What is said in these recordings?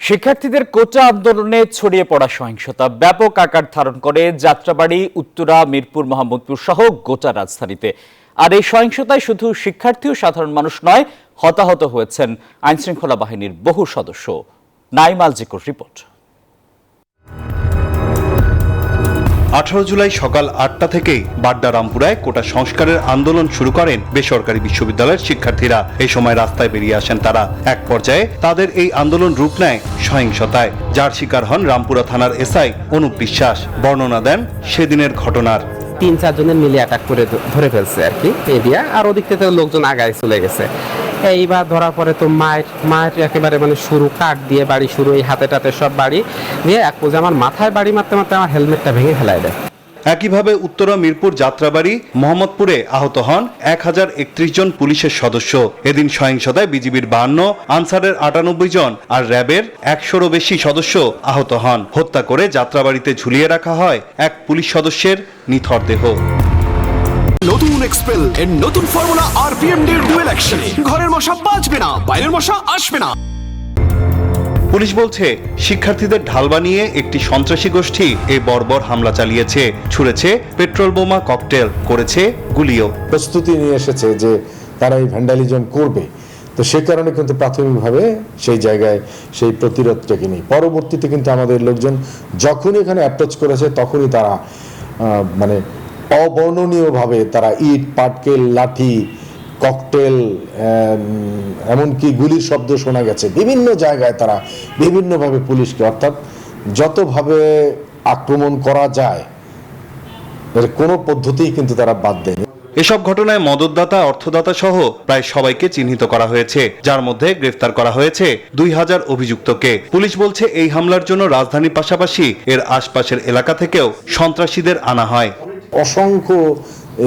শিক্ষার্থীদের কোটা আন্দোলনে ছড়িয়ে পড়া সহিংসতা ব্যাপক আকার ধারণ করে যাত্রাবাড়ী, উত্তরা, মিরপুর, মোহাম্মদপুর সহ গোটা রাজধানীতে। আর এই সহিংসতায় শুধু শিক্ষার্থী ও সাধারণ মানুষ নয়, হতাহত হয়েছেন আইনশৃঙ্খলা বাহিনীর বহু সদস্য। নাইম আল জিকুর রিপোর্ট। 18 জুলাই সকাল 8টা থেকেই বাড্ডা রামপুরায় কোটা সংস্কারের আন্দোলন শুরু করেন বেসরকারি বিশ্ববিদ্যালয়ের শিক্ষার্থীরা। এই সময় রাস্তায় বেরিয়ে আসেন তারা। এক পর্যায়ে তাদের এই আন্দোলন রূপ নেয় সহিংসতায়, যার শিকার হন রামপুরা থানার এসআই অনুপ বিশ্বাস। বর্ণনা দেন সেদিনের ঘটনার। 3-4 জনের মিলে অ্যাটাক করে ধরে ফেলছে আর কি এরিয়া, আর ওদিক থেকে লোকজন আগায় চলে গেছে। এইবার ধরার পরে তো মায়ের একেবারে মানে শুরু কাঠ দিয়ে বাড়ি শুরু, এই হাতে টাতে সব বাড়ি দিয়ে এক পর্যায়ে আমার মাথায় বাড়ি মারতে মারতে আমার হেলমেটটা ভেঙে ফেলায় দেয়। একইভাবে উত্তরা, মিরপুর, যাত্রাবাড়ী, মোহাম্মদপুরে আহত হন 1031 জন পুলিশের সদস্য। এদিন সহিংসতায় বিজিবির 52, আনসারের 98 জন আর র্যাবের 100-রও বেশি সদস্য আহত হন। হত্যা করে যাত্রাবাড়ীতে ঝুলিয়ে রাখা হয় এক পুলিশ সদস্যের নিথর দেহ। নতুন এক্সপেল এর নতুন ফর্মুলা আরপিএম এর ডুয়েল অ্যাকশনে ঘরের মশা বাঁচবে না, বাইরের মশা আসবে না। পুলিশ বলছে, শিক্ষার্থীদের ঢাল বানিয়ে একটি সন্ত্রাসী গোষ্ঠী এই বর্বর হামলা চালিয়েছে। ছুড়েছে পেট্রোল বোমা, ককটেল, করেছে গুলিও। প্রস্তুতি নিয়ে এসেছে যে তারা এই ভ্যান্ডালিজম করবে, তো সে কারণে কিন্তু প্রাথমিকভাবে সেই জায়গায় সেই প্রতিরোধটাকে নিই। পরবর্তীতে কিন্তু আমাদের লোকজন যখনই এখানে অ্যাপ্রোচ করেছে তখনই তারা মানে অবর্ণনীয়ভাবে তারা ইট, পাটকেল, লাঠি, ককটেল, এমনকি গুলির শব্দ শোনা গেছে বিভিন্ন জায়গায়। তারা বিভিন্নভাবে পুলিশকে, অর্থাৎ যতভাবে আক্রমণ করা যায় এর কোনো পদ্ধতিই কিন্তু তারা বাদ দেয়নি। এসব ঘটনায় মদতদাতা, অর্থদাতা সহ প্রায় সবাইকে চিহ্নিত করা হয়েছে, যার মধ্যে গ্রেফতার করা হয়েছে 2000 অভিযুক্তকে। পুলিশ বলছে, এই হামলার জন্য রাজধানীর পাশাপাশি এর আশপাশের এলাকা থেকেও সন্ত্রাসীদের আনা হয়। অসংখ্য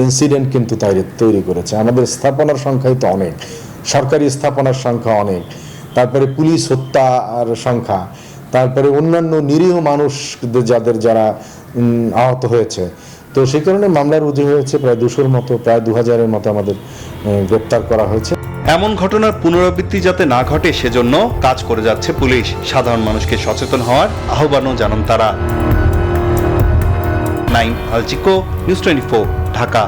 ইনসিডেন্ট কিন্তু তৈরি করেছে। আমাদের স্থাপনার সংখ্যাই তো অনেক, সরকারি স্থাপনার সংখ্যা অনেক, তারপরে পুলিশ হত্যার সংখ্যা, তারপরে অন্যান্য নিরীহ মানুষ যারা আহত হয়েছে। তো সেই কারণে মামলার রুজু হয়েছে প্রায় 200-র মতো, প্রায় 2000-এর মতো আমাদের গ্রেপ্তার করা হয়েছে। এমন ঘটনার পুনরাবৃত্তি যাতে না ঘটে সেজন্য কাজ করে যাচ্ছে পুলিশ। সাধারণ মানুষকে সচেতন হওয়ার আহ্বানও জানান তারা। নাইম আল জিকো, নিউজ 24, ঢাকা।